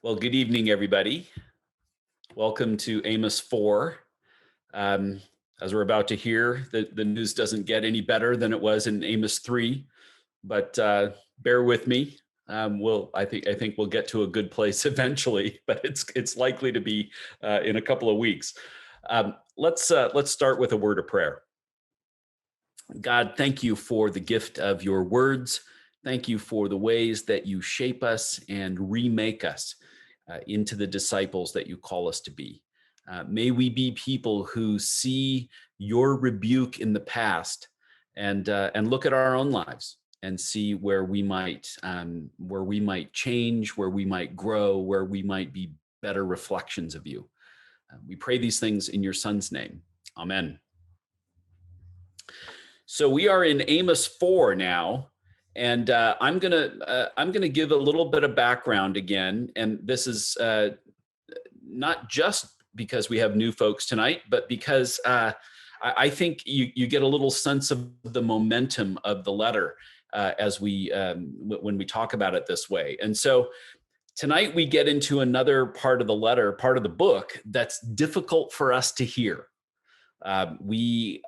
Well, good evening, everybody. Welcome to Amos 4. Um, as we're about to hear, the news doesn't get any better than it was in Amos 3, but bear with me. I think we'll get to a good place eventually, but it's likely to be in a couple of weeks. Let's start with a word of prayer. God, thank you for the gift of your words. Thank you for the ways that you shape us and remake us into the disciples that you call us to be. May we be people who see your rebuke in the past and look at our own lives and see where we might change, where we might grow, where we might be better reflections of you. We pray these things in your Son's name. Amen. So we are in Amos 4 now, and I'm gonna give a little bit of background again. And this is not just because we have new folks tonight, but because I think you get a little sense of the momentum of the letter as when we talk about it this way. And so tonight we get into another part of the letter, part of the book that's difficult for us to hear. We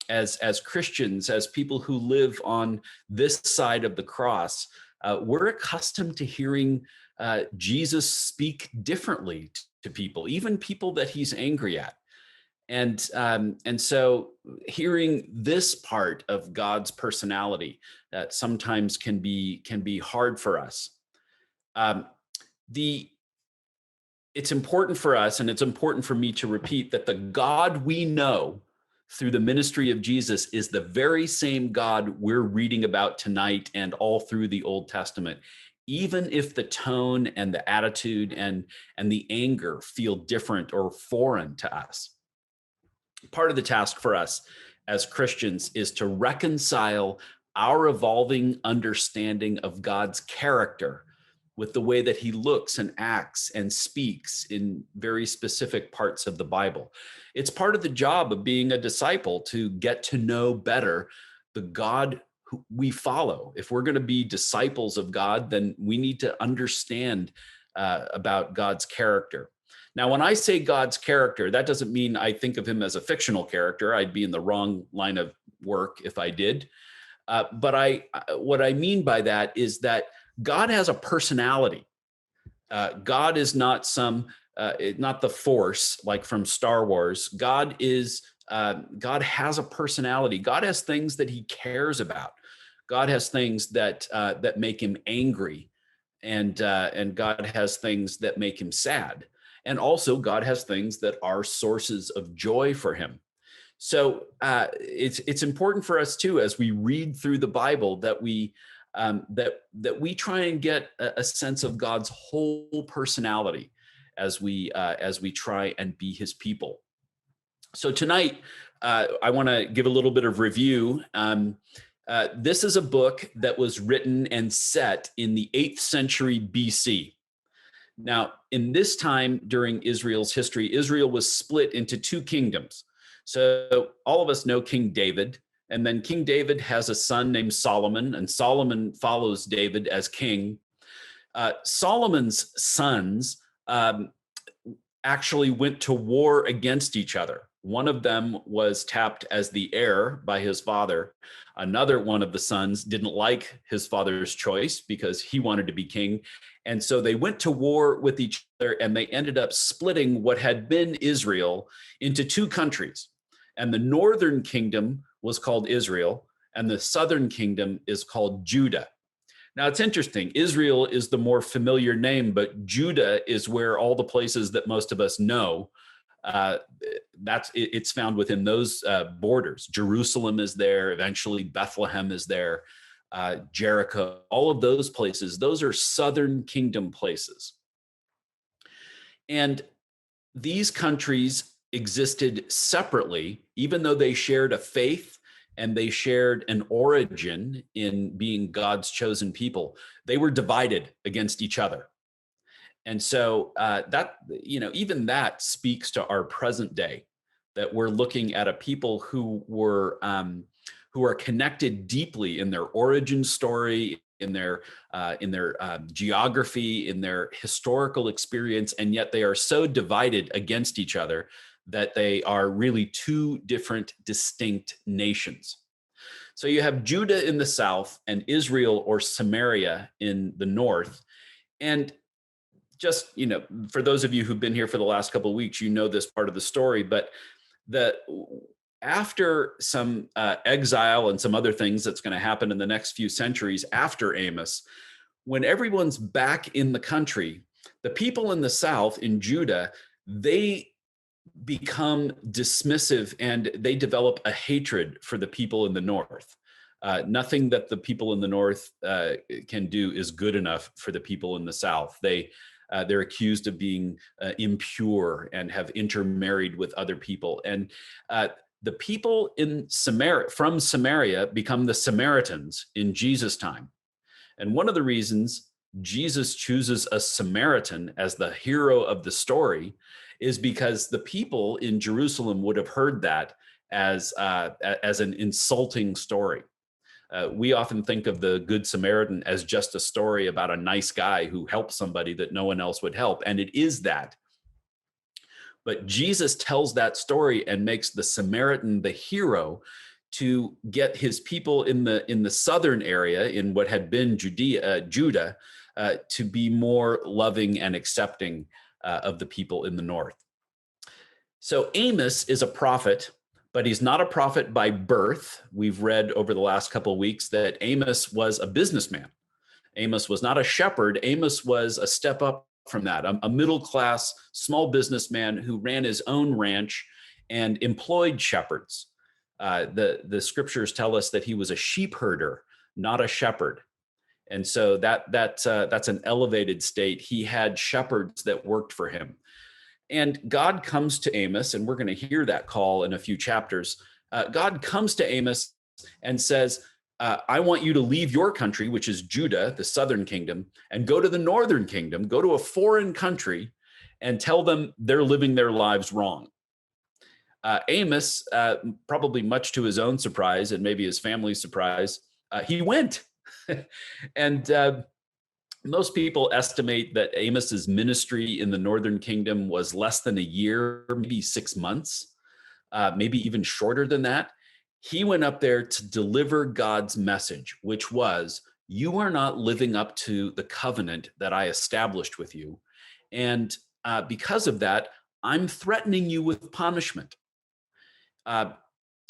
as Christians, as people who live on this side of the cross, we're accustomed to hearing Jesus speak differently to people, even people that he's angry at. And so hearing this part of God's personality that sometimes can be hard for us. Um, the It's important for us, and it's important for me to repeat that the God we know through the ministry of Jesus is the very same God we're reading about tonight and all through the Old Testament, even if the tone and the attitude and the anger feel different or foreign to us. Part of the task for us as Christians is to reconcile our evolving understanding of God's character with the way that he looks and acts and speaks in very specific parts of the Bible. It's part of the job of being a disciple to get to know better the God who we follow. If we're going to be disciples of God, then we need to understand about God's character. Now, when I say God's character, that doesn't mean I think of him as a fictional character. I'd be in the wrong line of work if I did. But what I mean by that is that God has a personality. God is not the Force like from Star Wars. God has a personality. God has things that he cares about. God has things that make him angry, and God has things that make him sad. And also, God has things that are sources of joy for him. So it's important for us too, as we read through the Bible, that we try and get a sense of God's whole personality as we try and be His people. So tonight, I want to give a little bit of review. This is a book that was written and set in the 8th century BC. Now, in this time during Israel's history, Israel was split into two kingdoms. So all of us know King David, and then King David has a son named Solomon, and Solomon follows David as king. Solomon's sons actually went to war against each other. One of them was tapped as the heir by his father. Another one of the sons didn't like his father's choice because he wanted to be king. And so they went to war with each other, and they ended up splitting what had been Israel into two countries. And the northern kingdom was called Israel, and the southern kingdom is called Judah. Now, it's interesting. Israel is the more familiar name, but Judah is where all the places that most of us know, it's found within those borders. Jerusalem is there. Eventually, Bethlehem is there. Jericho, all of those places, those are southern kingdom places. And these countries existed separately, even though they shared a faith and they shared an origin in being God's chosen people. They were divided against each other. And so even that speaks to our present day, that we're looking at a people who are connected deeply in their origin story, in their geography, in their historical experience, and yet they are so divided against each other that they are really two different distinct nations. So you have Judah in the south and Israel or Samaria in the north. And just, for those of you who've been here for the last couple of weeks, this part of the story, but the after some exile and some other things that's going to happen in the next few centuries after Amos, when everyone's back in the country, the people in the south, in Judah, they become dismissive and they develop a hatred for the people in the north. Nothing that the people in the north can do is good enough for the people in the south. They're accused of being impure and have intermarried with other people. And the people in from Samaria become the Samaritans in Jesus' time. And one of the reasons Jesus chooses a Samaritan as the hero of the story is because the people in Jerusalem would have heard that as an insulting story. We often think of the Good Samaritan as just a story about a nice guy who helps somebody that no one else would help, and it is that. But Jesus tells that story and makes the Samaritan the hero to get his people in the southern area, in what had been Judah, to be more loving and accepting of the people in the north. So Amos is a prophet, but he's not a prophet by birth. We've read over the last couple of weeks that Amos was a businessman. Amos was not a shepherd. Amos was a step up from that, a middle-class small businessman who ran his own ranch and employed shepherds. The scriptures tell us that he was a sheep herder, not a shepherd. And so that's an elevated state. He had shepherds that worked for him. And God comes to Amos, and we're going to hear that call in a few chapters. God comes to Amos and says, I want you to leave your country, which is Judah, the southern kingdom, and go to the northern kingdom, go to a foreign country and tell them they're living their lives wrong. Amos, probably much to his own surprise and maybe his family's surprise, he went. And most people estimate that Amos's ministry in the northern kingdom was less than a year, maybe 6 months, maybe even shorter than that. He went up there to deliver God's message, which was, you are not living up to the covenant that I established with you. And because of that, I'm threatening you with punishment.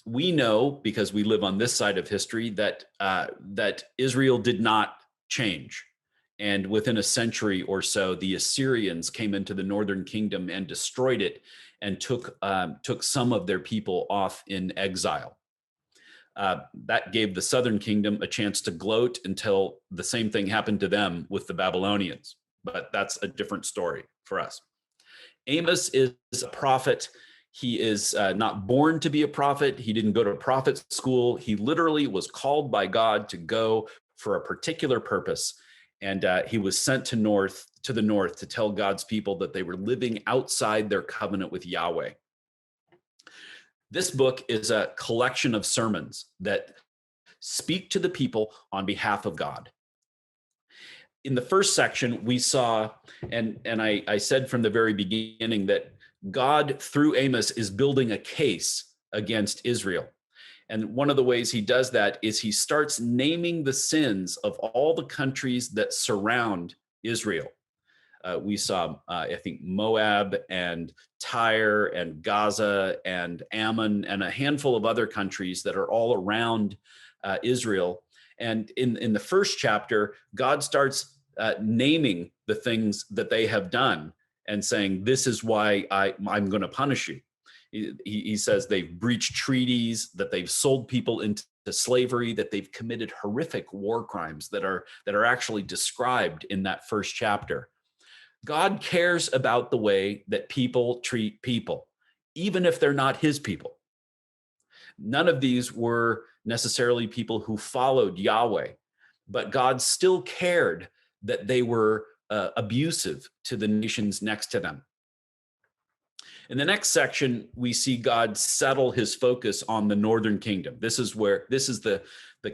We know, because we live on this side of history, that Israel did not change. And within a century or so, the Assyrians came into the northern kingdom and destroyed it and took some of their people off in exile. That gave the southern kingdom a chance to gloat until the same thing happened to them with the Babylonians. But that's a different story for us. Amos is a prophet. He is not born to be a prophet. He didn't go to prophet school. He literally was called by God to go for a particular purpose. And he was sent to the north to tell God's people that they were living outside their covenant with Yahweh. This book is a collection of sermons that speak to the people on behalf of God. In the first section, we saw, and I said from the very beginning, that God, through Amos, is building a case against Israel. And one of the ways he does that is he starts naming the sins of all the countries that surround Israel. We saw, I think, Moab and Tyre and Gaza and Ammon and a handful of other countries that are all around Israel. And in the first chapter, God starts naming the things that they have done and saying, this is why I'm going to punish you. He says they've breached treaties, that they've sold people into slavery, that they've committed horrific war crimes that are actually described in that first chapter. God cares about the way that people treat people, even if they're not his people. None of these were necessarily people who followed Yahweh, but God still cared that they were abusive to the nations next to them. In the next section, we see God settle his focus on the northern kingdom. This is the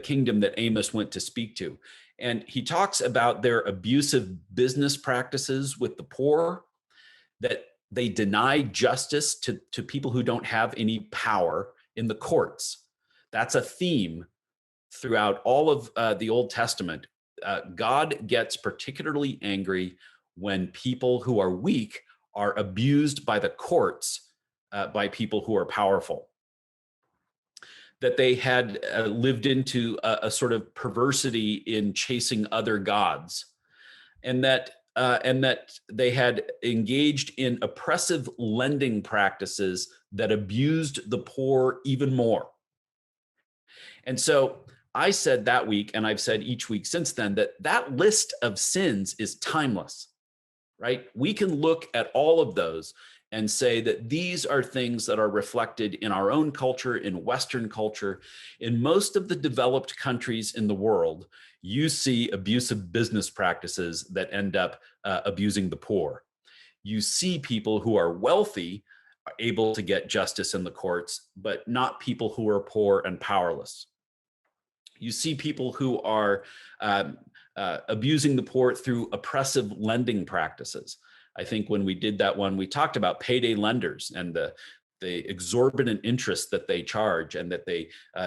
kingdom that Amos went to speak to. And he talks about their abusive business practices with the poor, that they deny justice to people who don't have any power in the courts. That's a theme throughout all of the Old Testament. God gets particularly angry when people who are weak are abused by the courts by people who are powerful. That they had lived into a sort of perversity in chasing other gods, and that they had engaged in oppressive lending practices that abused the poor even more. And so I said that week, and I've said each week since then, that list of sins is timeless, right? We can look at all of those and say that these are things that are reflected in our own culture, in Western culture. In most of the developed countries in the world, you see abusive business practices that end up abusing the poor. You see people who are wealthy are able to get justice in the courts, but not people who are poor and powerless. You see people who are abusing the poor through oppressive lending practices. I think when we did that one, we talked about payday lenders and the exorbitant interest that they charge, and that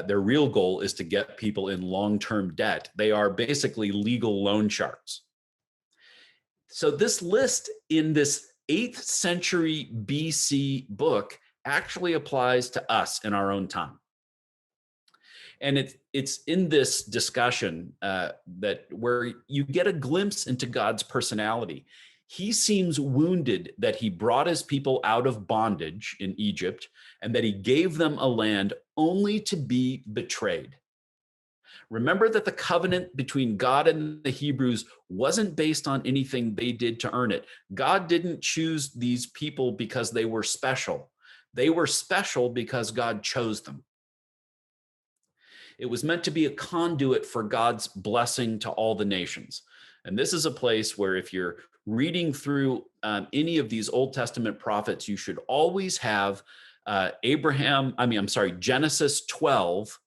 their real goal is to get people in long-term debt. They are basically legal loan sharks. So this list in this 8th century BC book actually applies to us in our own time. And it's in this discussion that where you get a glimpse into God's personality. He seems wounded that he brought his people out of bondage in Egypt and that he gave them a land only to be betrayed. Remember that the covenant between God and the Hebrews wasn't based on anything they did to earn it. God didn't choose these people because they were special. They were special because God chose them. It was meant to be a conduit for God's blessing to all the nations. And this is a place where if you're reading through any of these Old Testament prophets, you should always have Genesis 12,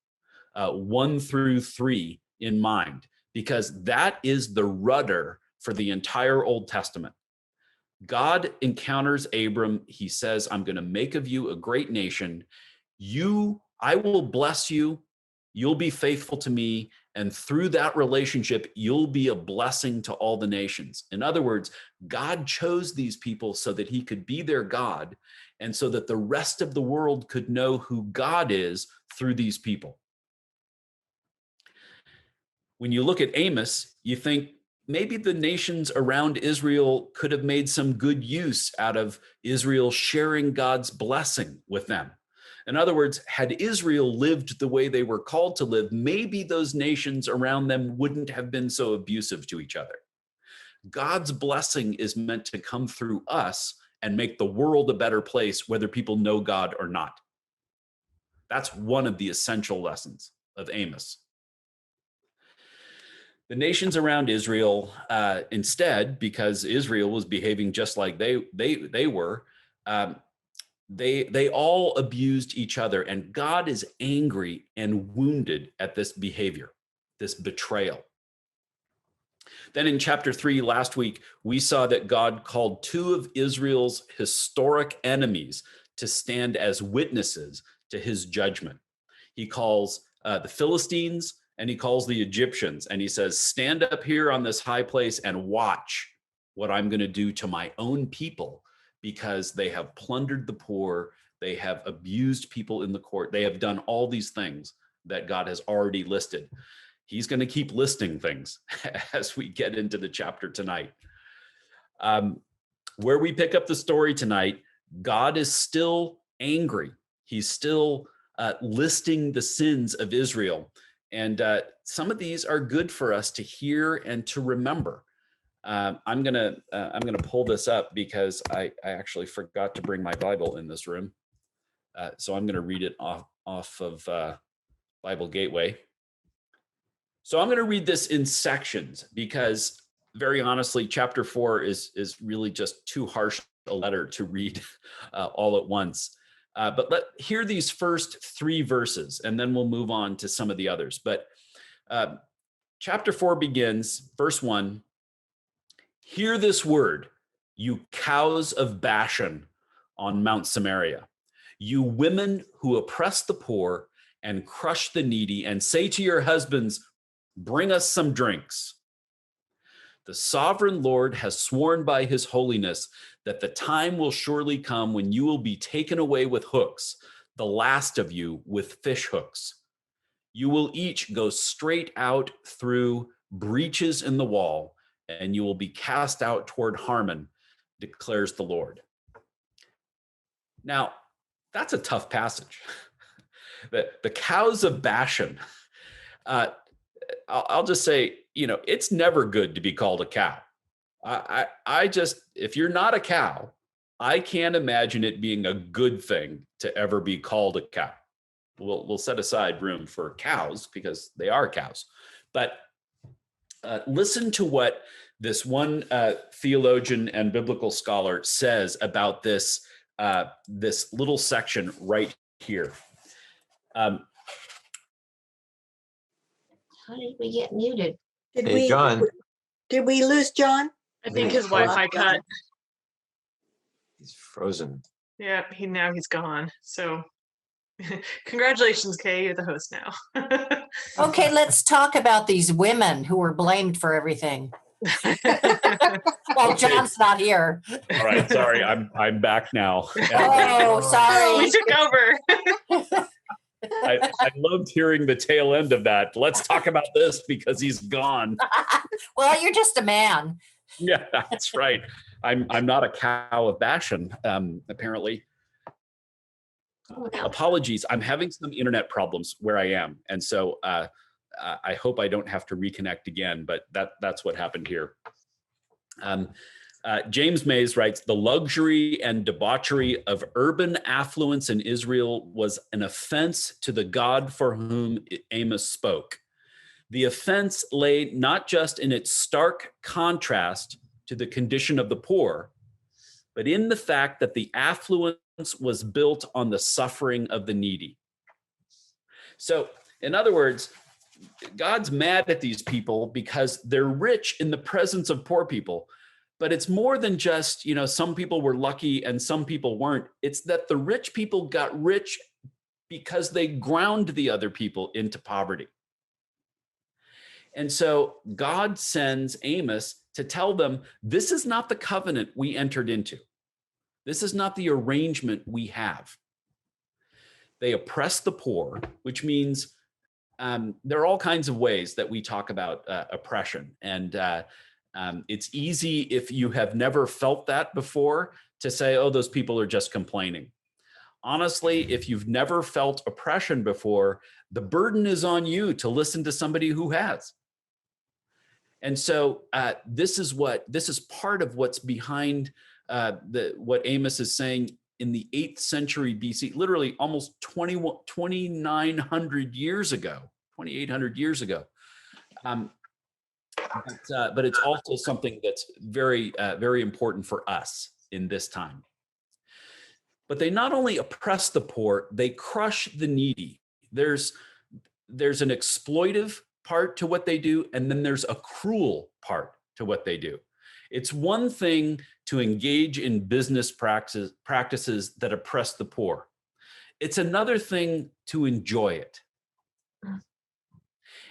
1 through 3 in mind, because that is the rudder for the entire Old Testament. God encounters Abram. He says, I'm going to make of you a great nation. I will bless you. You'll be faithful to me. And through that relationship, you'll be a blessing to all the nations. In other words, God chose these people so that he could be their God, and so that the rest of the world could know who God is through these people. When you look at Amos, you think maybe the nations around Israel could have made some good use out of Israel sharing God's blessing with them. In other words, had Israel lived the way they were called to live, maybe those nations around them wouldn't have been so abusive to each other. God's blessing is meant to come through us and make the world a better place, whether people know God or not. That's one of the essential lessons of Amos. The nations around Israel, instead, because Israel was behaving just like they were, they all abused each other, and God is angry and wounded at this behavior, this betrayal. Then in chapter 3 last week, we saw that God called 2 of Israel's historic enemies to stand as witnesses to his judgment. He calls the Philistines and he calls the Egyptians, and he says, stand up here on this high place and watch what I'm going to do to my own people, because they have plundered the poor, they have abused people in the court, they have done all these things that God has already listed. He's going to keep listing things as we get into the chapter tonight. Where we pick up the story tonight, God is still angry. He's still listing the sins of Israel. And some of these are good for us to hear and to remember. I'm gonna pull this up because I actually forgot to bring my Bible in this room, so I'm gonna read it off of Bible Gateway. So I'm gonna read this in sections because, very honestly, chapter 4 is really just too harsh a letter to read all at once. But hear these first 3 verses, and then we'll move on to some of the others. But chapter 4 begins, verse 1. Hear this word, you cows of Bashan on Mount Samaria, you women who oppress the poor and crush the needy, and say to your husbands, bring us some drinks. The sovereign Lord has sworn by his holiness that the time will surely come when you will be taken away with hooks, the last of you with fish hooks. You will each go straight out through breaches in the wall, and you will be cast out toward Harmon, declares the Lord. Now, that's a tough passage. The cows of Bashan. I'll just say, it's never good to be called a cow. I just, if you're not a cow, I can't imagine it being a good thing to ever be called a cow. We'll set aside room for cows because they are cows. But listen to what this one theologian and biblical scholar says about this little section right here. How did we get muted? Hey, John. Did we lose John? I think his Wi-Fi cut. He's frozen. Yeah, now he's gone. So congratulations, Kay, you're the host now. Okay, let's talk about these women who were blamed for everything. Well, John's not here. All right, sorry, I'm back now. Oh, sorry. We took over. I loved hearing the tail end of that. Let's talk about this because he's gone. Well, you're just a man. Yeah, that's right. I'm not a cow of Bashan, apparently. Apologies. I'm having some internet problems where I am. And so I hope I don't have to reconnect again, but that's what happened here. James Mays writes, the luxury and debauchery of urban affluence in Israel was an offense to the God for whom Amos spoke. The offense lay not just in its stark contrast to the condition of the poor, but in the fact that the affluence was built on the suffering of the needy. So, in other words, God's mad at these people because they're rich in the presence of poor people. But it's more than just, some people were lucky and some people weren't. It's that the rich people got rich because they ground the other people into poverty. And so God sends Amos to tell them, this is not the covenant we entered into. This is not the arrangement we have. They oppress the poor, which means there are all kinds of ways that we talk about oppression. And it's easy if you have never felt that before to say, oh, those people are just complaining. Honestly, if you've never felt oppression before, the burden is on you to listen to somebody who has. And so this is part of what's behind what Amos is saying in the 8th century BC, literally almost 2,900 years ago, 2,800 years ago. But it's also something that's very, very important for us in this time. But they not only oppress the poor, they crush the needy. There's an exploitive part to what they do, and then there's a cruel part to what they do. It's one thing to engage in business practices that oppress the poor. It's another thing to enjoy it.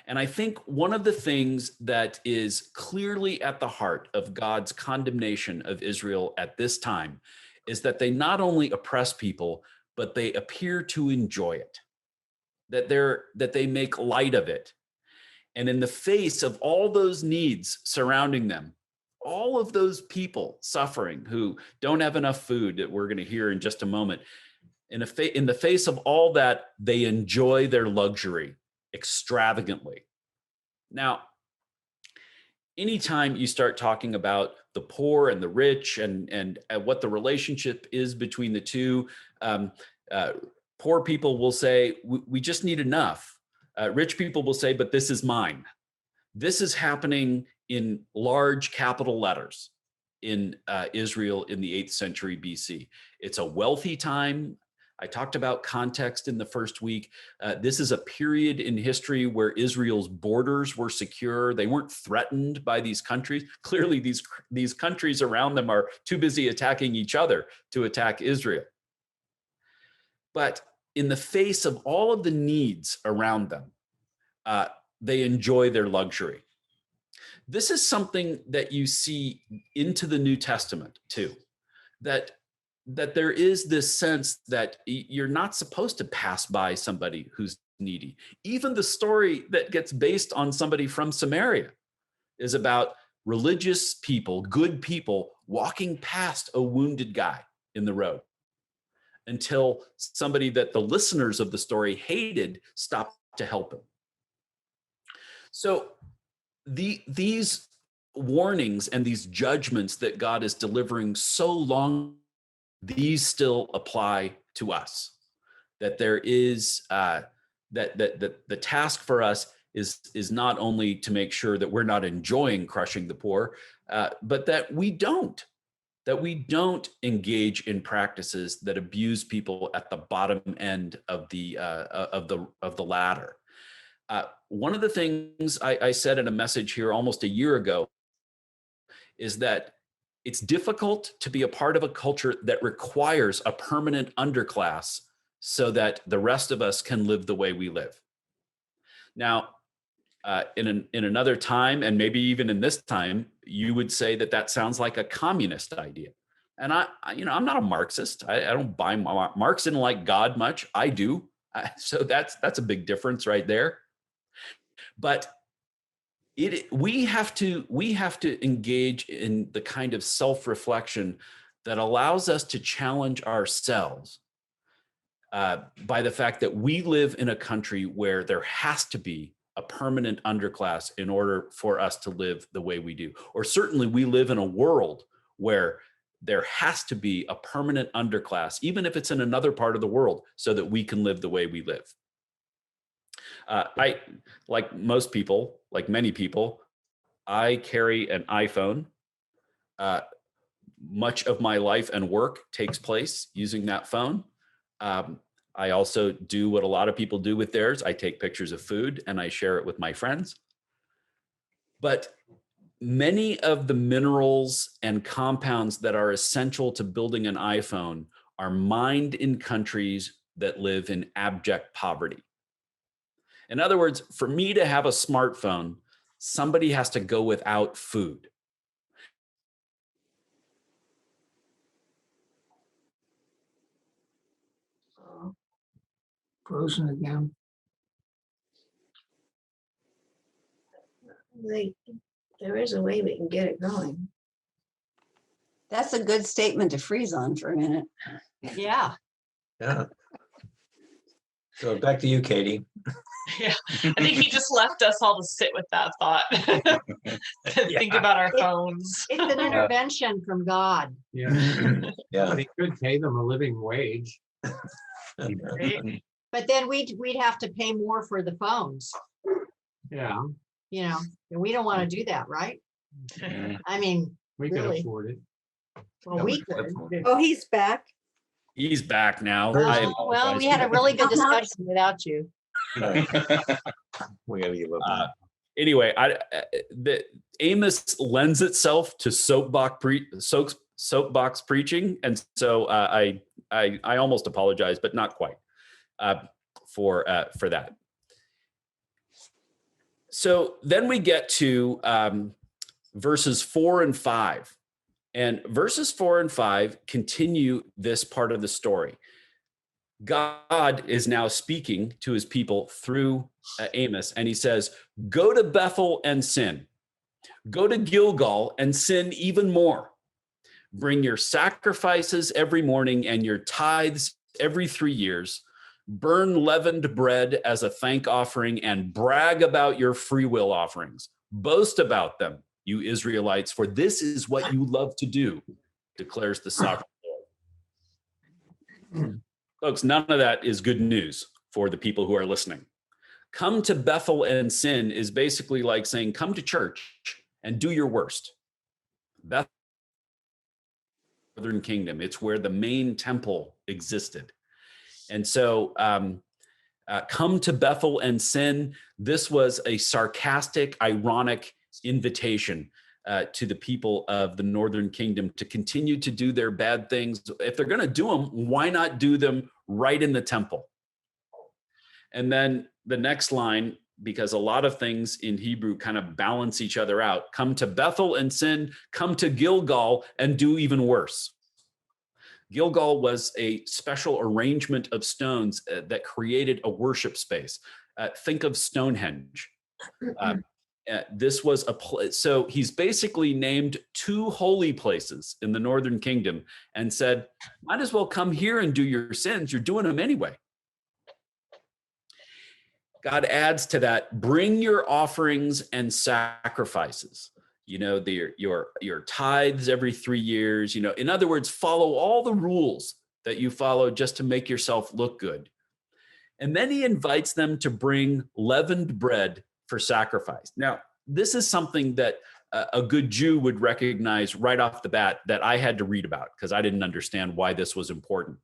And I think one of the things that is clearly at the heart of God's condemnation of Israel at this time is that they not only oppress people, but they appear to enjoy it, that they make light of it. And in the face of all those needs surrounding them, all of those people suffering who don't have enough food that we're going to hear in just a moment, in the face of all that, they enjoy their luxury extravagantly. Now, anytime you start talking about the poor and the rich and what the relationship is between the two, poor people will say, we just need enough. Rich people will say, but this is mine. This is happening in large capital letters. in Israel in the 8th century BC. It's a wealthy time. I talked about context in the first week. This is a period in history where Israel's borders were secure. They weren't threatened by these countries. Clearly, these countries around them are too busy attacking each other to attack Israel. But in the face of all of the needs around them, they enjoy their luxury. This is something that you see into the New Testament too, that there is this sense that you're not supposed to pass by somebody who's needy. Even the story that gets based on somebody from Samaria is about religious people, good people, walking past a wounded guy in the road until somebody that the listeners of the story hated stopped to help him. So these warnings and these judgments that God is delivering so long, these still apply to us. That there is that the task for us is not only to make sure that we're not enjoying crushing the poor, but that we don't engage in practices that abuse people at the bottom end of the ladder. One of the things I said in a message here almost a year ago is that it's difficult to be a part of a culture that requires a permanent underclass so that the rest of us can live the way we live. Now, in another time, and maybe even in this time, you would say that sounds like a communist idea. And I'm not a Marxist. I don't buy Marx didn't like God much. I do. So that's a big difference right there. But we have to engage in the kind of self-reflection that allows us to challenge ourselves by the fact that we live in a country where there has to be a permanent underclass in order for us to live the way we do. Or certainly we live in a world where there has to be a permanent underclass, even if it's in another part of the world, so that we can live the way we live. I, like most people, like many people, I carry an iPhone. Much of my life and work takes place using that phone. I also do what a lot of people do with theirs. I take pictures of food and I share it with my friends. But many of the minerals and compounds that are essential to building an iPhone are mined in countries that live in abject poverty. In other words, for me to have a smartphone, somebody has to go without food. Frozen again. There is a way we can get it going. That's a good statement to freeze on for a minute. Yeah. Yeah. So back to you, Katie. Yeah, I think he just left us all to sit with that thought. To think about our phones. It's an intervention from God. Yeah, Yeah. but he could pay them a living wage. Right? But then we'd have to pay more for the phones, Yeah, and we don't want to do that, right? I mean, we could Really? afford it. well, we could. Oh, he's back. He's back now. Well, we had a really good discussion without you. We gotta give up. Anyway, Amos lends itself to soapbox preaching, and so I almost apologize, but not quite for that. So then we get to verses 4 and 5, and verses 4 and 5 continue this part of the story. God is now speaking to his people through Amos, and he says, go to Bethel and sin. Go to Gilgal and sin even more. Bring your sacrifices every morning and your tithes every 3 years. Burn leavened bread as a thank offering and brag about your free will offerings. Boast about them, you Israelites, for this is what you love to do, declares the sovereign Lord. Folks, none of that is good news for the people who are listening. Come to Bethel and sin is basically like saying, come to church and do your worst. Bethel northern kingdom. It's where the main temple existed. And so come to Bethel and sin. This was a sarcastic, ironic invitation to the people of the northern kingdom to continue to do their bad things. If they're going to do them, why not do them right in the temple? And then the next line, because a lot of things in Hebrew kind of balance each other out. Come to Bethel and sin, come to Gilgal and do even worse. Gilgal was a special arrangement of stones that created a worship space. Think of Stonehenge. This was so he's basically named two holy places in the northern kingdom and said, might as well come here and do your sins. You're doing them anyway. God adds to that, bring your offerings and sacrifices, your tithes every 3 years, in other words, follow all the rules that you follow just to make yourself look good. And then he invites them to bring leavened bread for sacrifice. Now, this is something that a good Jew would recognize right off the bat that I had to read about because I didn't understand why this was important.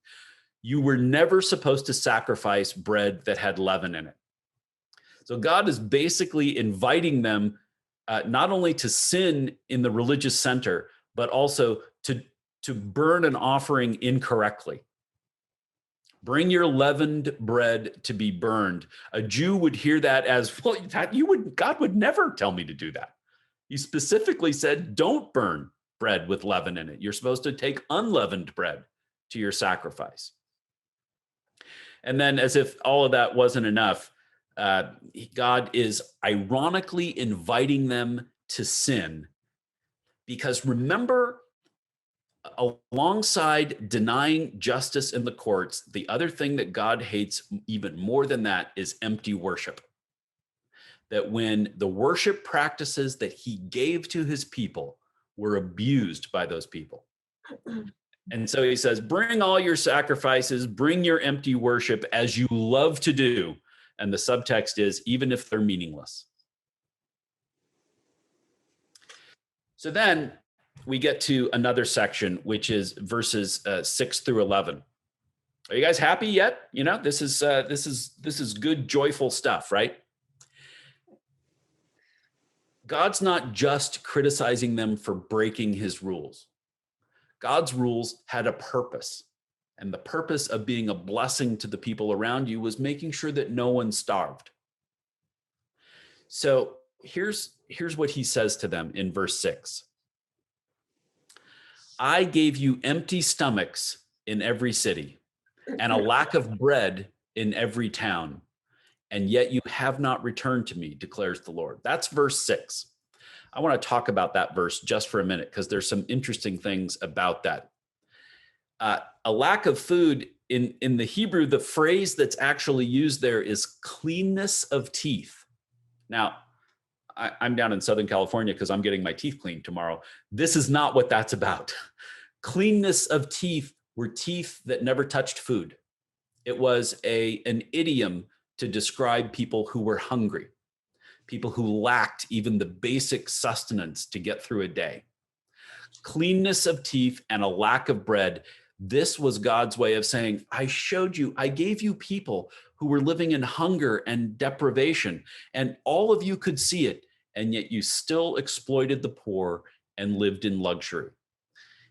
You were never supposed to sacrifice bread that had leaven in it. So God is basically inviting them not only to sin in the religious center, but also to burn an offering incorrectly. Bring your leavened bread to be burned. A Jew would hear that as, well, God would never tell me to do that. He specifically said, don't burn bread with leaven in it. You're supposed to take unleavened bread to your sacrifice. And then, as if all of that wasn't enough, God is ironically inviting them to sin because remember, alongside denying justice in the courts, the other thing that God hates even more than that is empty worship. That when the worship practices that he gave to his people were abused by those people. And so he says, bring all your sacrifices, bring your empty worship as you love to do. And the subtext is, even if they're meaningless. So then we get to another section, which is verses 6 through 11. Are you guys happy yet? This is good, joyful stuff, right? God's not just criticizing them for breaking his rules. God's rules had a purpose. And the purpose of being a blessing to the people around you was making sure that no one starved. So here's what he says to them in verse 6. I gave you empty stomachs in every city and a lack of bread in every town, and yet you have not returned to me, declares the Lord. That's verse 6. I want to talk about that verse just for a minute because there's some interesting things about that. A lack of food in the Hebrew, the phrase that's actually used there is cleanness of teeth. Now, I'm down in Southern California because I'm getting my teeth cleaned tomorrow. This is not what that's about. Cleanness of teeth were teeth that never touched food. It was an idiom to describe people who were hungry, people who lacked even the basic sustenance to get through a day. Cleanness of teeth and a lack of bread. This was God's way of saying, I gave you people who were living in hunger and deprivation, and all of you could see it, and yet you still exploited the poor and lived in luxury.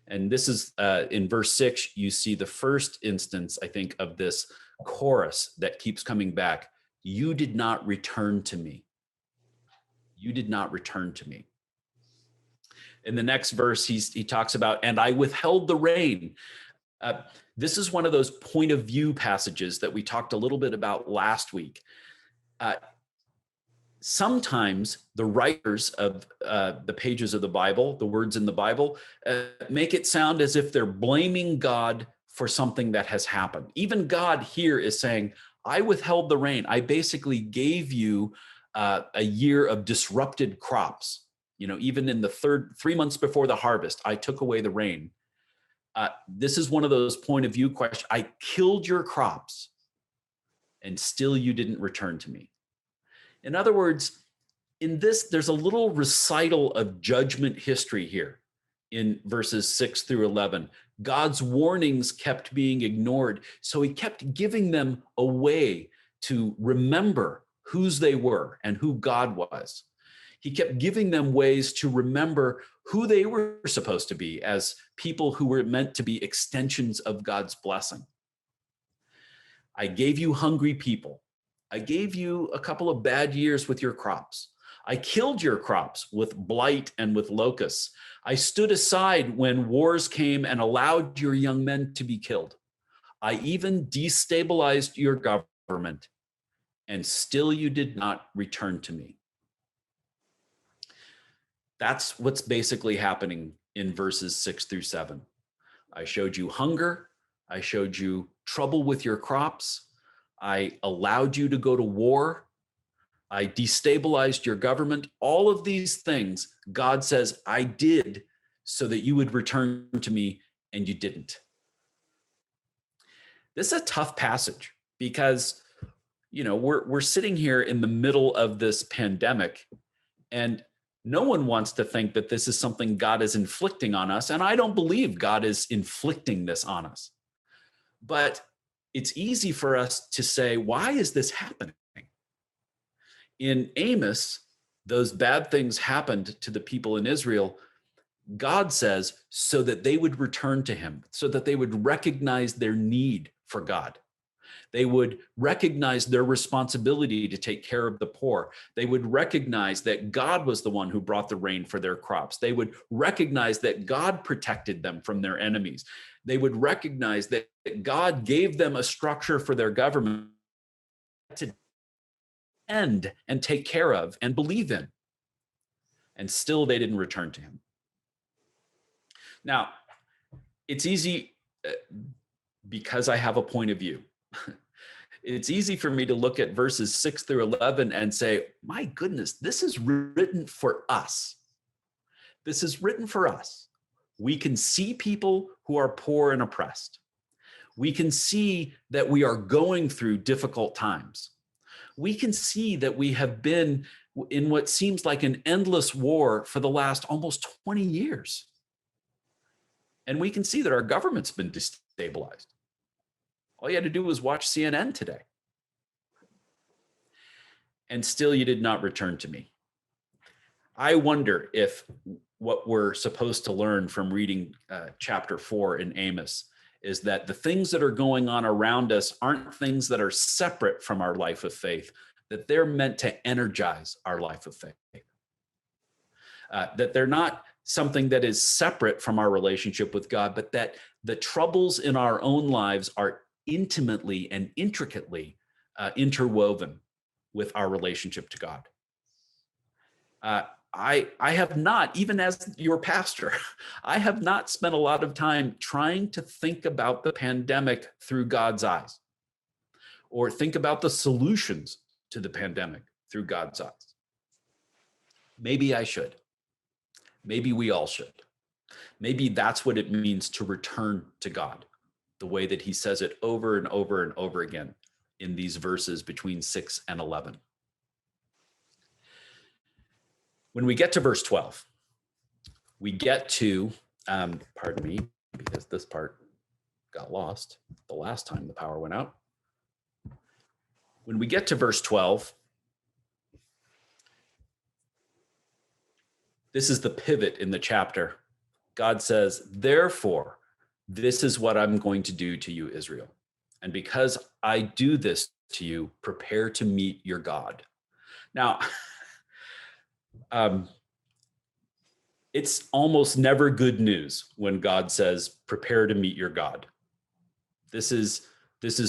And this is in verse 6, you see the first instance, I think, of this chorus that keeps coming back. You did not return to me. You did not return to me. In the next verse, he talks about, and I withheld the rain. This is one of those point of view passages that we talked a little bit about last week. Sometimes the writers of the pages of the Bible, the words in the Bible, make it sound as if they're blaming God for something that has happened. Even God here is saying, I withheld the rain. I basically gave you a year of disrupted crops. Even in the 3 months before the harvest, I took away the rain. This is one of those point of view questions. I killed your crops and still you didn't return to me. In other words, in this, there's a little recital of judgment history here in verses 6 through 11. God's warnings kept being ignored. So he kept giving them a way to remember whose they were and who God was. He kept giving them ways to remember who they were supposed to be as people who were meant to be extensions of God's blessing. I gave you hungry people. I gave you a couple of bad years with your crops. I killed your crops with blight and with locusts. I stood aside when wars came and allowed your young men to be killed. I even destabilized your government, and still you did not return to me. That's what's basically happening in verses 6 through 7. I showed you hunger. I showed you trouble with your crops. I allowed you to go to war. I destabilized your government. All of these things, God says, I did so that you would return to me, and you didn't. This is a tough passage because, we're sitting here in the middle of this pandemic, and no one wants to think that this is something God is inflicting on us. And I don't believe God is inflicting this on us. But it's easy for us to say, why is this happening? In Amos, those bad things happened to the people in Israel. God says, so that they would return to him, so that they would recognize their need for God. They would recognize their responsibility to take care of the poor. They would recognize that God was the one who brought the rain for their crops. They would recognize that God protected them from their enemies. They would recognize that God gave them a structure for their government to end and take care of and believe in. And still they didn't return to him. Now, it's easy because I have a point of view. It's easy for me to look at verses 6 through 11 and say, my goodness, this is written for us. This is written for us. We can see people who are poor and oppressed. We can see that we are going through difficult times. We can see that we have been in what seems like an endless war for the last almost 20 years. And we can see that our government's been destabilized. All you had to do was watch CNN today. And still you did not return to me. I wonder if what we're supposed to learn from reading chapter 4 in Amos is that the things that are going on around us aren't things that are separate from our life of faith, that they're meant to energize our life of faith. That they're not something that is separate from our relationship with God, but that the troubles in our own lives are intimately and intricately interwoven with our relationship to God. I have not, even as your pastor, I have not spent a lot of time trying to think about the pandemic through God's eyes, or think about the solutions to the pandemic through God's eyes. Maybe I should. Maybe we all should. Maybe that's what it means to return to God, the way that he says it over and over and over again in these verses between 6 and 11. When we get to verse 12, we get to, pardon me, because this part got lost the last time the power went out. When we get to verse 12, this is the pivot in the chapter. God says, therefore, this is what I'm going to do to you, Israel. And because I do this to you, prepare to meet your God. Now, it's almost never good news when God says, prepare to meet your God. This is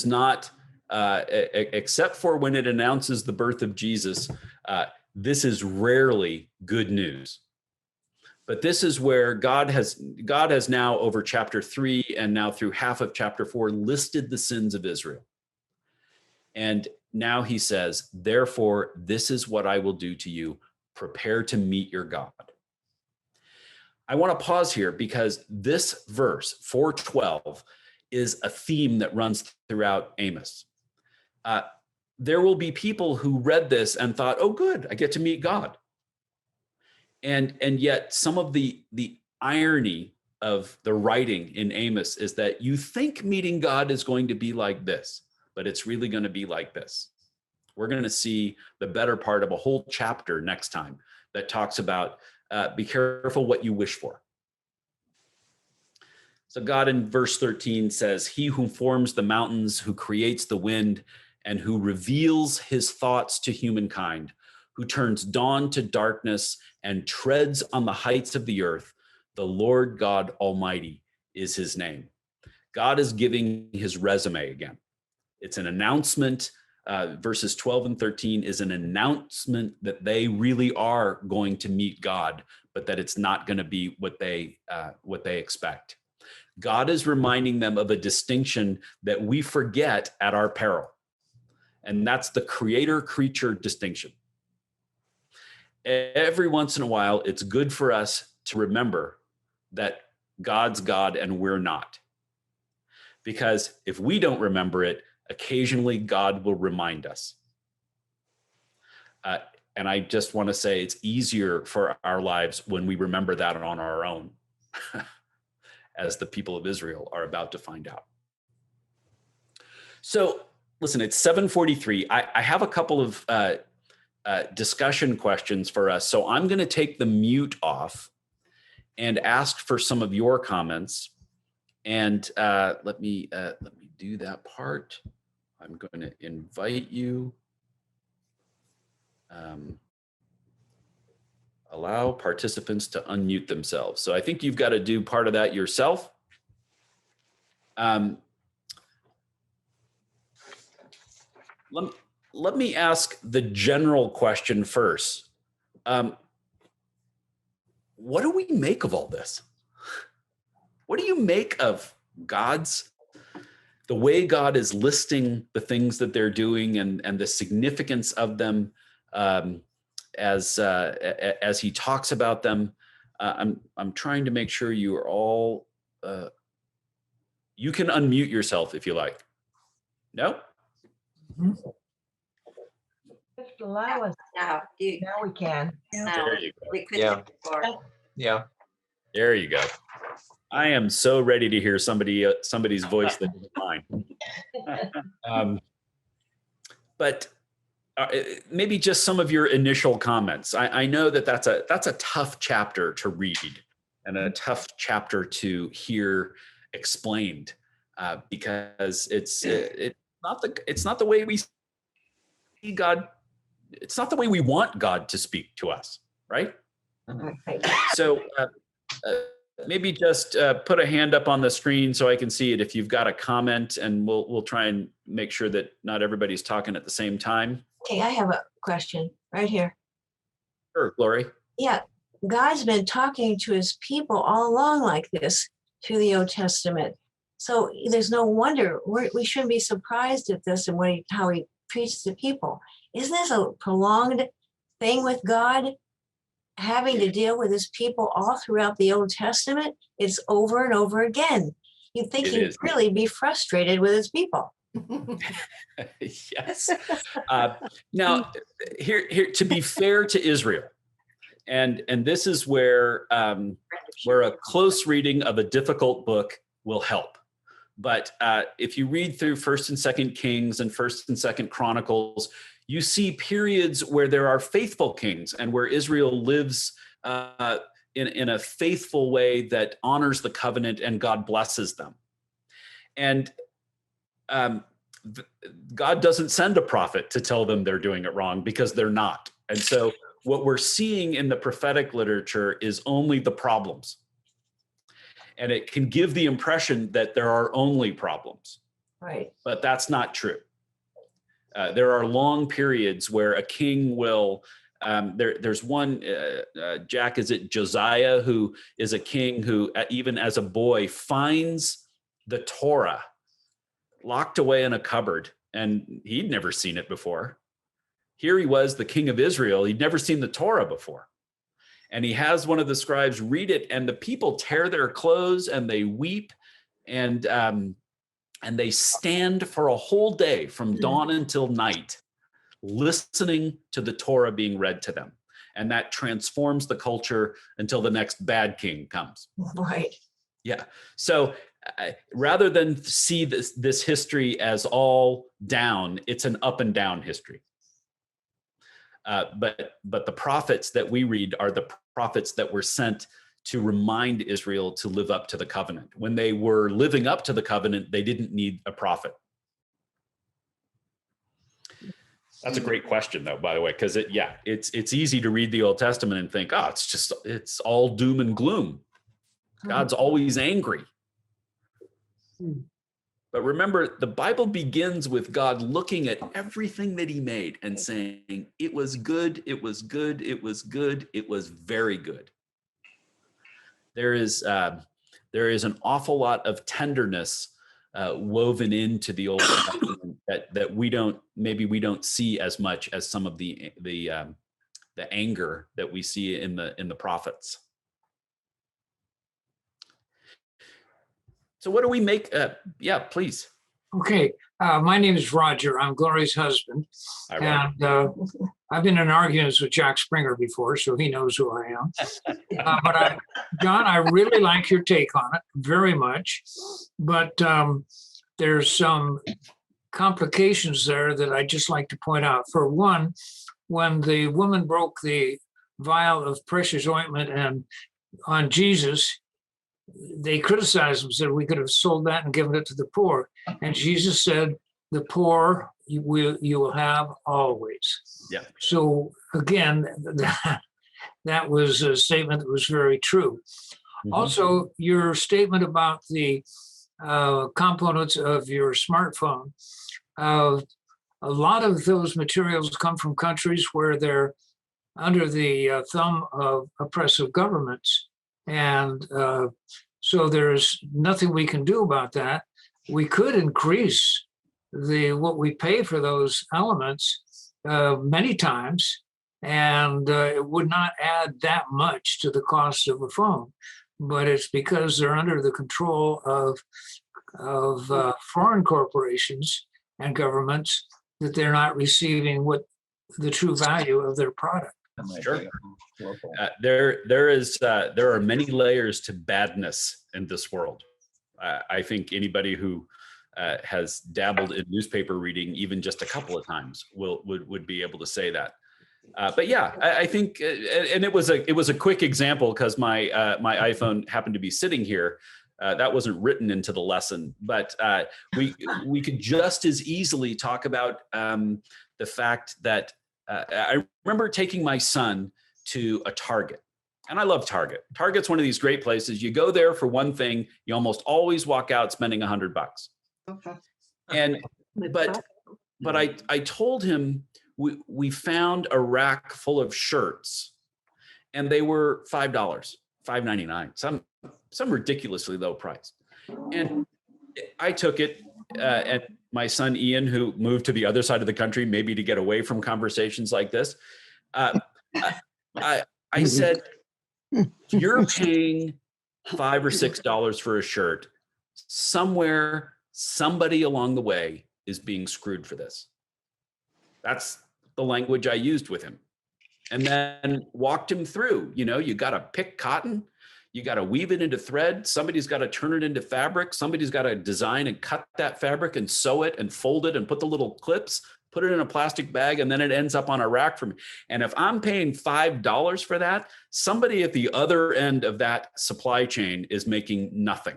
not, except for when it announces the birth of Jesus, this is rarely good news. But this is where God has now, over chapter 3 and now through half of chapter 4, listed the sins of Israel. And now he says, therefore, this is what I will do to you. Prepare to meet your God. I want to pause here because this verse, 4:12, is a theme that runs throughout Amos. There will be people who read this and thought, oh, good, I get to meet God. And yet some of the irony of the writing in Amos is that you think meeting God is going to be like this, but it's really going to be like this. We're going to see the better part of a whole chapter next time that talks about be careful what you wish for. So God in verse 13 says, he who forms the mountains, who creates the wind, and who reveals his thoughts to humankind, who turns dawn to darkness and treads on the heights of the earth, the Lord God Almighty is his name. God is giving his resume again. It's an announcement. Verses 12 and 13 is an announcement that they really are going to meet God, but that it's not going to be what they expect. God is reminding them of a distinction that we forget at our peril, and that's the creator-creature distinction. Every once in a while, it's good for us to remember that God's God and we're not. Because if we don't remember it, occasionally God will remind us. And I just want to say it's easier for our lives when we remember that on our own, as the people of Israel are about to find out. So listen, it's 7:43. I have a couple of discussion questions for us. So I'm going to take the mute off and ask for some of your comments. And let me do that part. I'm going to invite you. Allow participants to unmute themselves. So I think you've got to do part of that yourself. Let me ask the general question first. What do we make of all this? What do you make of the way God is listing the things that they're doing and the significance of them as he talks about them? I'm trying to make sure you are all. You can unmute yourself if you like. No? Just allow us. Now, Now we can. There you go. we could Yeah. do before. Yeah. There you go. I am so ready to hear somebody's voice that isn't mine. But maybe just some of your initial comments. I know that that's a tough chapter to read and a tough chapter to hear explained because it's not the way we see God. It's not the way we want God to speak to us, right? So maybe just put a hand up on the screen so I can see it if you've got a comment, and we'll try and make sure that not everybody's talking at the same time. Okay, I have a question right here. Sure, Glory. Yeah, God's been talking to his people all along like this through the Old Testament. So there's no wonder we shouldn't be surprised at this and how he treats the people. Isn't this a prolonged thing with God? Having to deal with his people all throughout the Old Testament, it's over and over again. You'd think he'd really be frustrated with his people. Yes. Now, here, to be fair to Israel, and this is where a close reading of a difficult book will help. But if you read through 1st and 2nd Kings and 1st and 2nd Chronicles, you see periods where there are faithful kings and where Israel lives in a faithful way that honors the covenant and God blesses them. And God doesn't send a prophet to tell them they're doing it wrong because they're not. And so what we're seeing in the prophetic literature is only the problems. And it can give the impression that there are only problems. Right. But that's not true. There are long periods where a king will, there's one, Jack, is it Josiah, who is a king who, even as a boy, finds the Torah locked away in a cupboard, and he'd never seen it before. Here he was, the king of Israel. He'd never seen the Torah before. And he has one of the scribes read it, and the people tear their clothes and they weep, and they stand for a whole day from dawn until night, listening to the Torah being read to them. And that transforms the culture until the next bad king comes. Right. Yeah. So rather than see this history as all down, it's an up and down history. But the prophets that we read are the prophets that were sent to remind Israel to live up to the covenant. When they were living up to the covenant, they didn't need a prophet. That's a great question, though, by the way, because it's easy to read the Old Testament and think, oh, it's all doom and gloom. God's always angry. But remember, the Bible begins with God looking at everything that he made and saying, it was good, it was good, it was good, it was very good. There is an awful lot of tenderness woven into the Old Testament that we don't see as much as some of the anger that we see in the prophets. So what do we make? Yeah, please. Okay, my name is Roger. I'm Gloria's husband. Hi, Roger. And I've been in arguments with Jack Springer before, so he knows who I am. But John, I really like your take on it very much. But there's some complications there that I just like to point out. For one, when the woman broke the vial of precious ointment and on Jesus, they criticized him, said we could have sold that and given it to the poor. And Jesus said, the poor you will have always. Yeah. So again, that was a statement that was very true. Mm-hmm. Also, your statement about the components of your smartphone, a lot of those materials come from countries where they're under the thumb of oppressive governments. And so there's nothing we can do about that. We could increase what we pay for those elements many times, and it would not add that much to the cost of a phone. But it's because they're under the control of foreign corporations and governments that they're not receiving what the true value of their product. Sure. There are many layers to badness in this world. I think anybody who has dabbled in newspaper reading even just a couple of times would be able to say that. But yeah, I think, and it was a quick example because my iPhone happened to be sitting here. That wasn't written into the lesson, but we could just as easily talk about the fact that I remember taking my son to a Target, and I love Target. Target's one of these great places. You go there for one thing, you almost always walk out spending $100. Okay. And but I told him we found a rack full of shirts, and they were $5, $5.99, some ridiculously low price. And I took it, and my son Ian, who moved to the other side of the country, maybe to get away from conversations like this, I said, "You're paying $5 or $6 for a shirt. Somewhere, somebody along the way is being screwed for this." That's the language I used with him, and then walked him through. You got to pick cotton. You got to weave it into thread. Somebody's got to turn it into fabric. Somebody's got to design and cut that fabric and sew it and fold it and put the little clips, put it in a plastic bag, and then it ends up on a rack for me. And if I'm paying $5 for that, somebody at the other end of that supply chain is making nothing.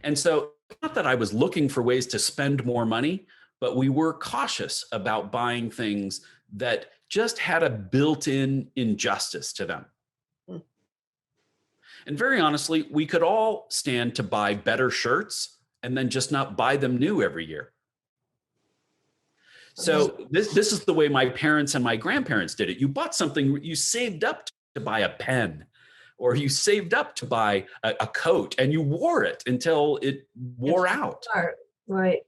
And so, not that I was looking for ways to spend more money, but we were cautious about buying things that just had a built-in injustice to them. And very honestly, we could all stand to buy better shirts and then just not buy them new every year. So this is the way my parents and my grandparents did it. You bought something, you saved up to buy a pen, or you saved up to buy a coat, and you wore it until it wore out. Right.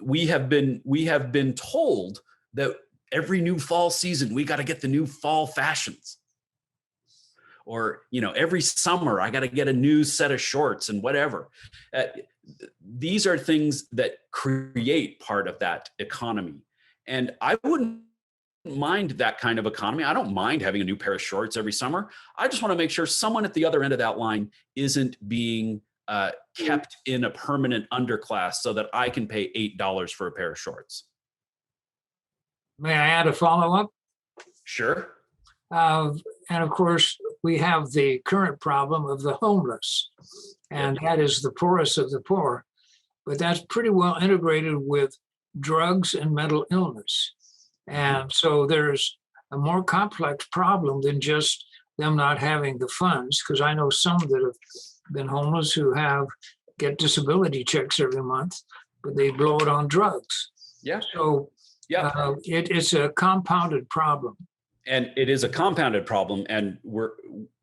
We have been told that every new fall season, we got to get the new fall fashions. Or, every summer I got to get a new set of shorts and whatever. These are things that create part of that economy. And I wouldn't mind that kind of economy. I don't mind having a new pair of shorts every summer. I just want to make sure someone at the other end of that line isn't being kept in a permanent underclass so that I can pay $8 for a pair of shorts. May I add a follow-up? Sure. And of course, we have the current problem of the homeless, and that is the poorest of the poor. But that's pretty well integrated with drugs and mental illness. And so there's a more complex problem than just them not having the funds, because I know some that have been homeless who get disability checks every month, but they blow it on drugs. Yeah. So it's a compounded problem. And it is a compounded problem. And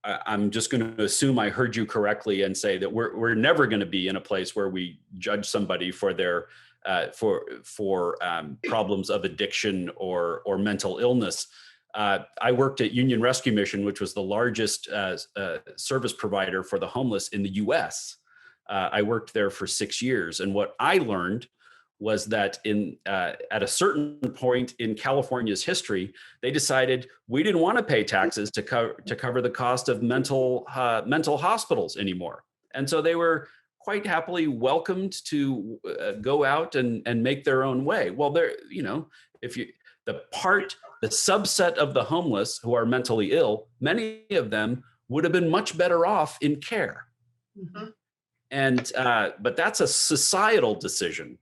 I'm just going to assume I heard you correctly and say that we're never going to be in a place where we judge somebody for their problems of addiction or mental illness. I worked at Union Rescue Mission, which was the largest service provider for the homeless in the U.S. I worked there for 6 years, and what I learned was that at a certain point in California's history, they decided we didn't want to pay taxes to cover the cost of mental hospitals anymore, and so they were quite happily welcomed to go out and make their own way. Well, the subset of the homeless who are mentally ill, many of them would have been much better off in care. Mm-hmm. And but that's a societal decision.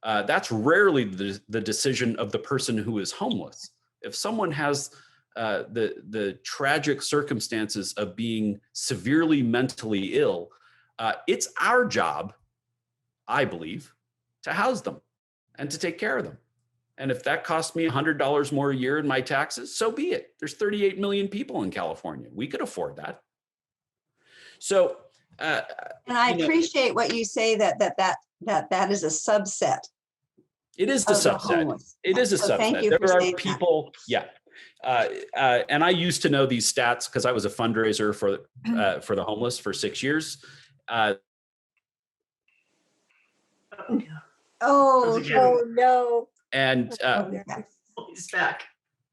That's rarely the decision of the person who is homeless. If someone has the tragic circumstances of being severely mentally ill, it's our job, I believe, to house them and to take care of them. And if that costs me $100 more a year in my taxes, so be it. There's 38 million people in California. We could afford that. So, and I appreciate what you say that is a subset. It is a subset. It is a subset. Thank you there are people, and I used to know these stats because I was a fundraiser for the homeless for 6 years. Oh no. And he's back.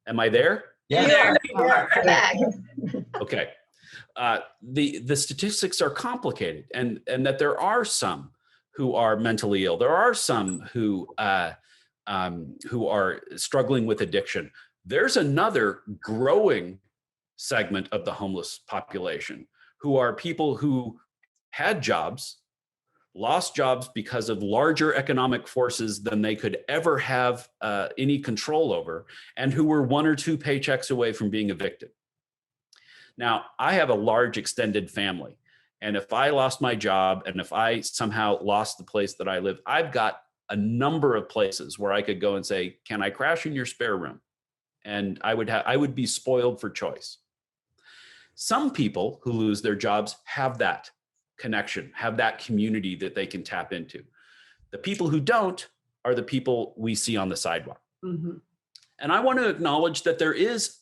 Am I there? Yeah. You're back. Okay. The statistics are complicated, and that there are some who are mentally ill. There are some who are struggling with addiction. There's another growing segment of the homeless population who are people who had jobs, lost jobs because of larger economic forces than they could ever have any control over, and who were 1 or 2 paychecks away from being evicted. Now, I have a large extended family, and if I lost my job and if I somehow lost the place that I live, I've got a number of places where I could go and say, can I crash in your spare room? And I would be spoiled for choice. Some people who lose their jobs have that connection, have that community that they can tap into. The people who don't are the people we see on the sidewalk. Mm-hmm. And I want to acknowledge that there is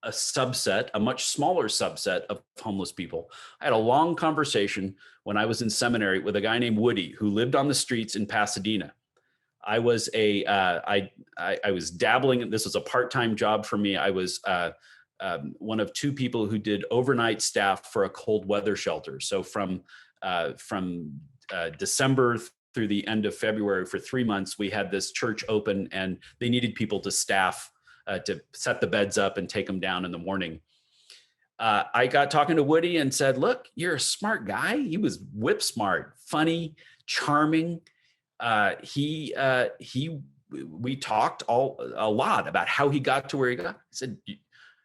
a subset, a much smaller subset of homeless people. I had a long conversation when I was in seminary with a guy named Woody who lived on the streets in Pasadena. I was I was dabbling. This was a part-time job for me. I was one of 2 people who did overnight staff for a cold weather shelter. So from December through the end of February for 3 months, we had this church open, and they needed people to staff to set the beds up and take them down in the morning. I got talking to Woody and said, look, you're a smart guy. He was whip smart, funny, charming. We talked a lot about how he got to where he got. I said,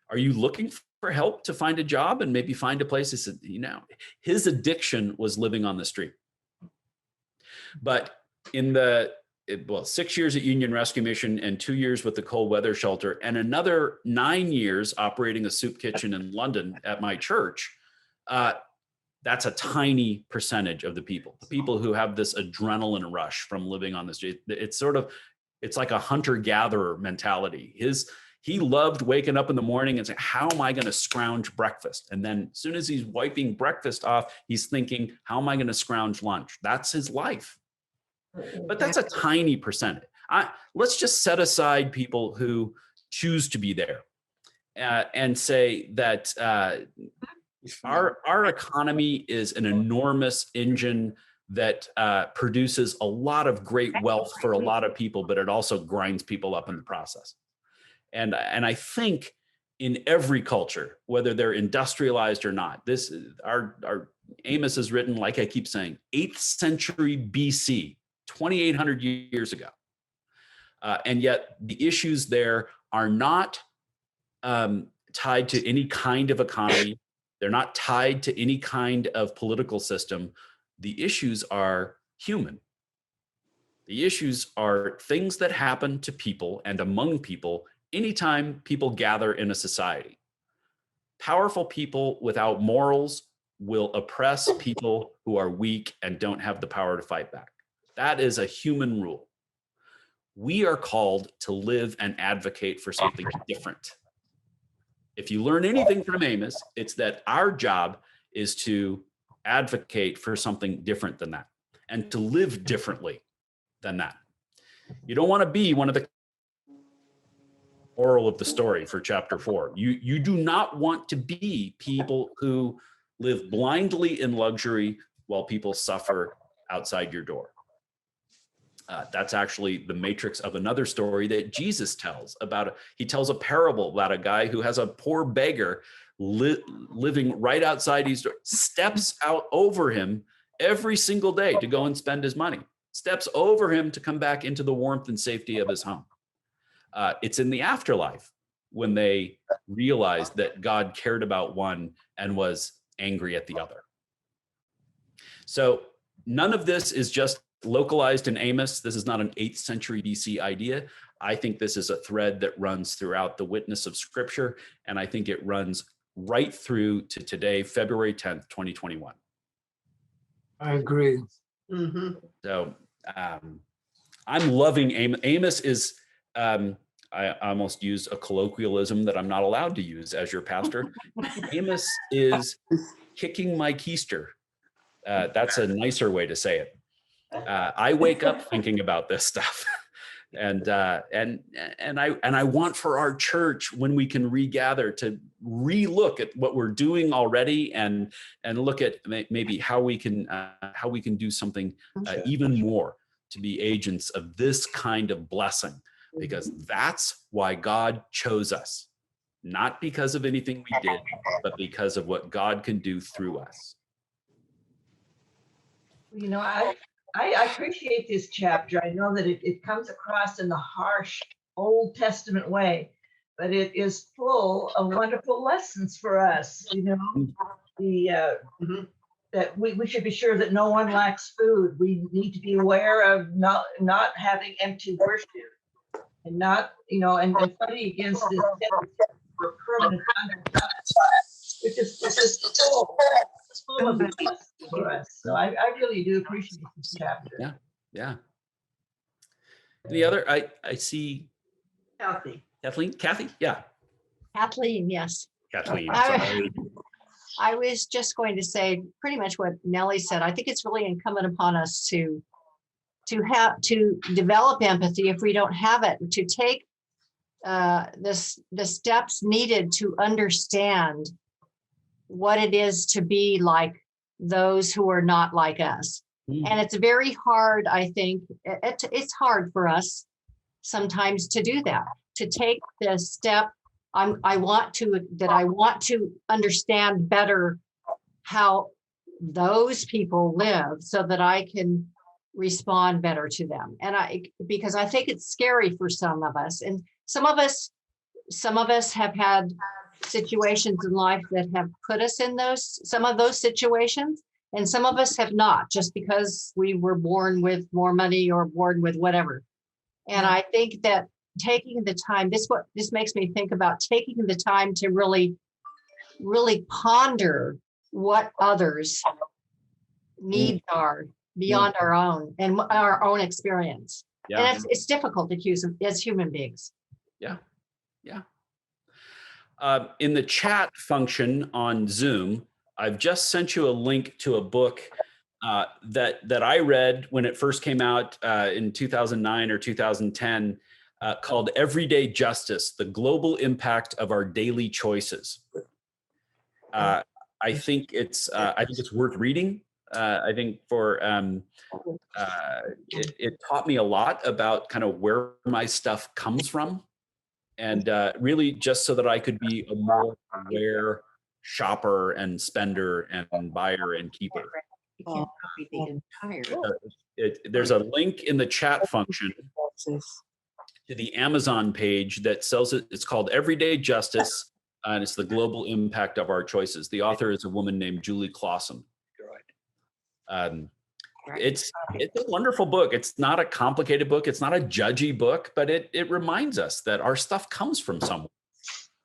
are you looking for help to find a job and maybe find a place? He said, his addiction was living on the street. But in 6 years at Union Rescue Mission and 2 years with the cold weather shelter and another 9 years operating a soup kitchen in London at my church, that's a tiny percentage of the people who have this adrenaline rush from living on the street. It's like a hunter-gatherer mentality. He loved waking up in the morning and saying, how am I going to scrounge breakfast? And then as soon as he's wiping breakfast off, he's thinking, how am I going to scrounge lunch? That's his life. But that's a tiny percentage. Let's just set aside people who choose to be there and say that our economy is an enormous engine that produces a lot of great wealth for a lot of people, but it also grinds people up in the process. And I think in every culture, whether they're industrialized or not, our Amos is written, like I keep saying, 8th century BC, 2,800 years ago. And yet the issues there are not tied to any kind of economy. They're not tied to any kind of political system. The issues are human. The issues are things that happen to people and among people anytime people gather in a society. Powerful people without morals will oppress people who are weak and don't have the power to fight back. That is a human rule. We are called to live and advocate for something different. If you learn anything from Amos, it's that our job is to advocate for something different than that and to live differently than that. You don't want to be one of the moral of the story for chapter 4. You do not want to be people who live blindly in luxury while people suffer outside your door. That's actually the matrix of another story that Jesus tells about. He tells a parable about a guy who has a poor beggar living right outside his door, steps out over him every single day to go and spend his money, steps over him to come back into the warmth and safety of his home. It's in the afterlife when they realized that God cared about one and was angry at the other. So none of this is just localized in Amos. This is not an 8th century BC idea. I think this is a thread that runs throughout the witness of Scripture, and I think it runs right through to today, February 10th, 2021. I agree. Mm-hmm. So I'm loving Amos. Amos is, I almost used a colloquialism that I'm not allowed to use as your pastor. Amos is kicking my keister. That's a nicer way to say it. I wake up thinking about this stuff, and I want for our church, when we can regather, to relook at what we're doing already and look at maybe how we can do something even more to be agents of this kind of blessing, because that's why God chose us, not because of anything we did, but because of what God can do through us. You know, I appreciate this chapter. I know that it comes across in the harsh Old Testament way, but it is full of wonderful lessons for us. You know, that we should be sure that no one lacks food. We need to be aware of not having empty worship, and not, you know, and fighting against this for permanent undercuts, which is full of peace for us. So I really do appreciate this chapter. Yeah. The other, I see Kathy. Yeah. Kathleen, yes. Kathleen. I was just going to say pretty much what Nellie said. I think it's really incumbent upon us to develop empathy if we don't have it, to take the steps needed to understand what it is to be like those who are not like us. And it's very hard, I think, it's hard for us sometimes to do that, to take the step. I want to understand better how those people live so that I can respond better to them. And because I think it's scary for some of us, and some of us have had situations in life that have put us in some of those situations, and some of us have not, just because we were born with more money or born with whatever. And I think that taking the time, this makes me think about taking the time to really ponder what others' needs are beyond our own and our own experience. And it's difficult to use as human beings. Yeah. In the chat function on Zoom, I've just sent you a link to a book that I read when it first came out in 2009 or 2010. called Everyday Justice, The Global Impact of Our Daily Choices. I think it's worth reading. I think it taught me a lot about kind of where my stuff comes from, and really just so that I could be a more aware shopper and spender and buyer and keeper. You can't copy the entire. There's a link in the chat function to the Amazon page that sells it. It's called Everyday Justice, and it's the global impact of our choices. The author is a woman named Julie Clausen. It's a wonderful book. It's not a complicated book. It's not a judgy book, but it reminds us that our stuff comes from somewhere.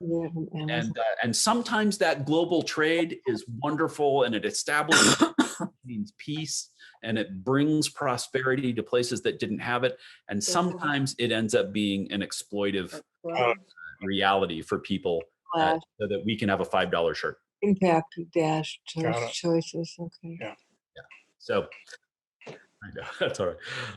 And sometimes that global trade is wonderful, and it establishes means peace, and it brings prosperity to places that didn't have it. And sometimes it ends up being an exploitive reality for people, so that we can have a $5 shirt. Impact dash choices. Okay. Yeah. So I know, that's all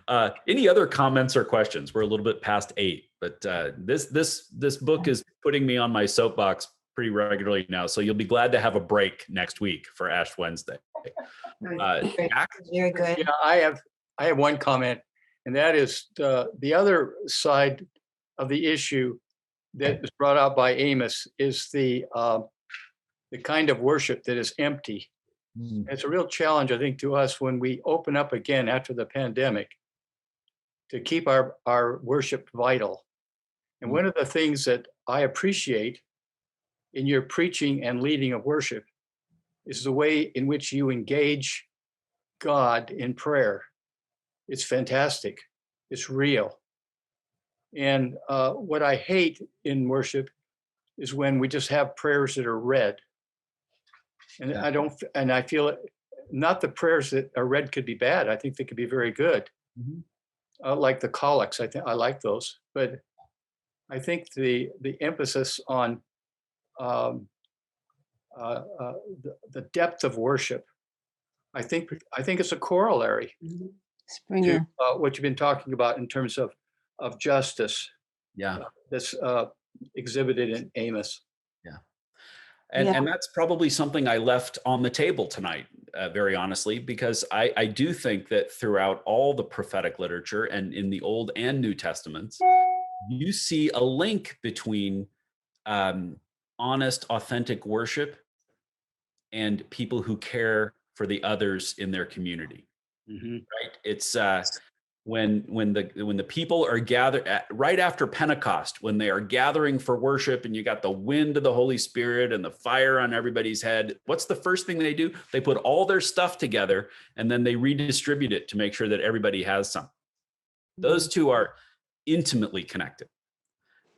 right. Any other comments or questions? We're a little bit past 8, but this book is putting me on my soapbox pretty regularly now. So you'll be glad to have a break next week for Ash Wednesday. Jack? Very good. Yeah, I have one comment, and that is the other side of the issue that was brought out by Amos is the kind of worship that is empty. It's a real challenge, I think, to us when we open up again after the pandemic to keep our worship vital. And one of the things that I appreciate in your preaching and leading of worship is the way in which you engage God in prayer. It's fantastic. It's real. And what I hate in worship is when we just have prayers that are read. And I feel not the prayers that are read could be bad. I think they could be very good. Like the collects, I like those. But I think the emphasis on the depth of worship, I think it's a corollary to what you've been talking about in terms of justice. Yeah, that's exhibited in Amos. Yeah. And that's probably something I left on the table tonight, very honestly, because I do think that throughout all the prophetic literature and in the Old and New Testaments, you see a link between honest, authentic worship and people who care for the others in their community. Right? It's when the people are gathered right after Pentecost, when they are gathering for worship, and you got the wind of the Holy Spirit and the fire on everybody's head. What's the first thing they do? They put all their stuff together, and then they redistribute it to make sure that everybody has some. Those two are intimately connected,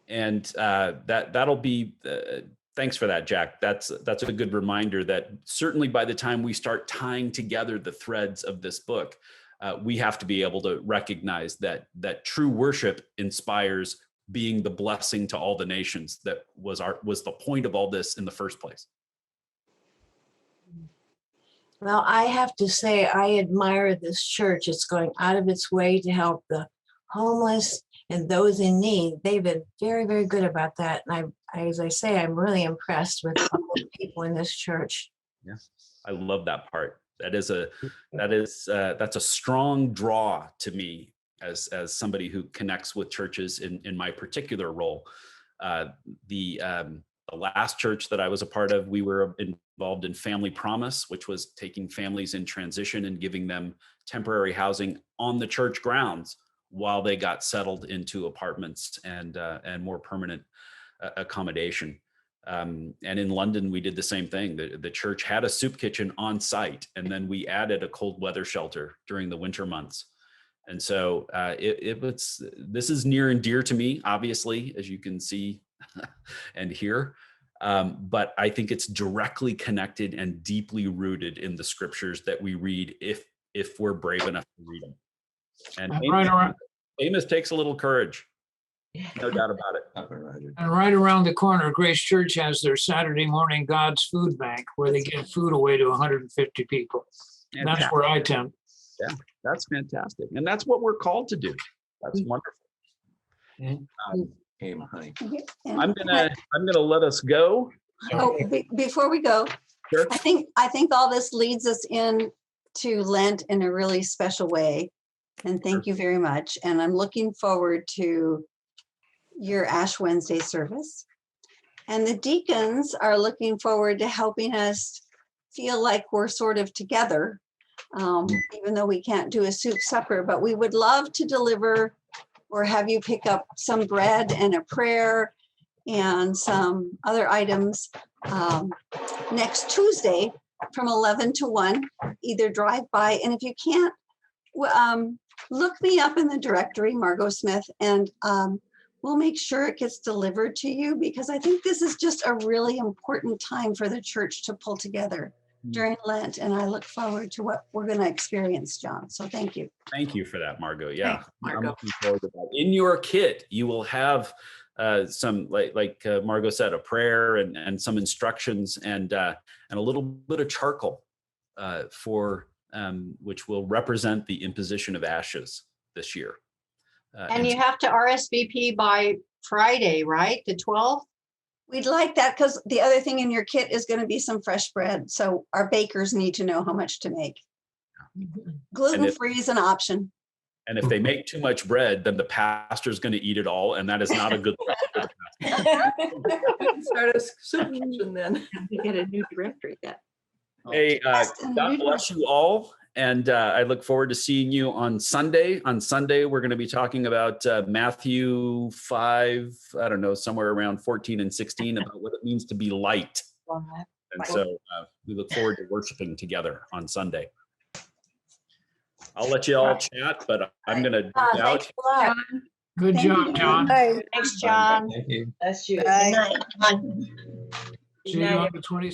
and that'll be. Thanks for that, Jack. That's a good reminder that certainly by the time we start tying together the threads of this book, we have to be able to recognize that true worship inspires being the blessing to all the nations that was the point of all this in the first place. Well, I have to say, I admire this church. It's going out of its way to help the homeless and those in need. They've been very, very good about that. And as I say, I'm really impressed with all the people in this church. Yeah, I love that part. That's a strong draw to me as somebody who connects with churches in my particular role. The last church that I was a part of, we were involved in Family Promise, which was taking families in transition and giving them temporary housing on the church grounds while they got settled into apartments and more permanent accommodation. And in London, we did the same thing. The church had a soup kitchen on site, and then we added a cold weather shelter during the winter months. And so this is near and dear to me, obviously, as you can see and hear. But I think it's directly connected and deeply rooted in the scriptures that we read if we're brave enough to read them. And Amos takes a little courage. No doubt about it. And right around the corner, Grace Church has their Saturday morning God's Food Bank, where they give food away to 150 people. And that's where I tend. Yeah, that's fantastic. And that's what we're called to do. That's wonderful. Game, honey. And I'm gonna let us go. Oh, before we go, Sure. I think all this leads us in to Lent in a really special way. And thank you very much. And I'm looking forward to your Ash Wednesday service. And the deacons are looking forward to helping us feel like we're sort of together, even though we can't do a soup supper, but we would love to deliver or have you pick up some bread and a prayer and some other items next Tuesday from 11 to 1, either drive by. And if you can't, look me up in the directory, Margot Smith, and we'll make sure it gets delivered to you, because I think this is just a really important time for the church to pull together during Lent. And I look forward to what we're going to experience, John. So thank you. Thank you for that, Margot. Yeah, Thanks, Margot. I'm looking forward to that. In your kit, you will have some, like Margot said, a prayer and some instructions and a little bit of charcoal for which will represent the imposition of ashes this year. And you have to RSVP by Friday, right? The 12th? We'd like that, because the other thing in your kit is going to be some fresh bread. So our bakers need to know how much to make. Gluten-free is an option. And if they make too much bread, then the pastor's going to eat it all, and that is not a good thing for the pastor. Start a soup kitchen then. We get a new directory yet. Hey, God bless you all. And I look forward to seeing you on Sunday. On Sunday, we're going to be talking about Matthew 5, I don't know, somewhere around 14 and 16, about what it means to be light. And so we look forward to worshiping together on Sunday. I'll let you all chat, but I'm going to out. Good Thank job, you. John. Thanks, John. Thank you. That's you. Bye. Good night. See you on the 26th.